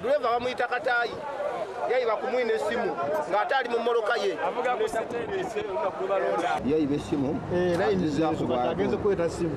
Dureva bamuyita Katayi yayiba kumwine essimu ng'ate ali mu mmoloka ye yayiba essimu layini agenze kweta ssimu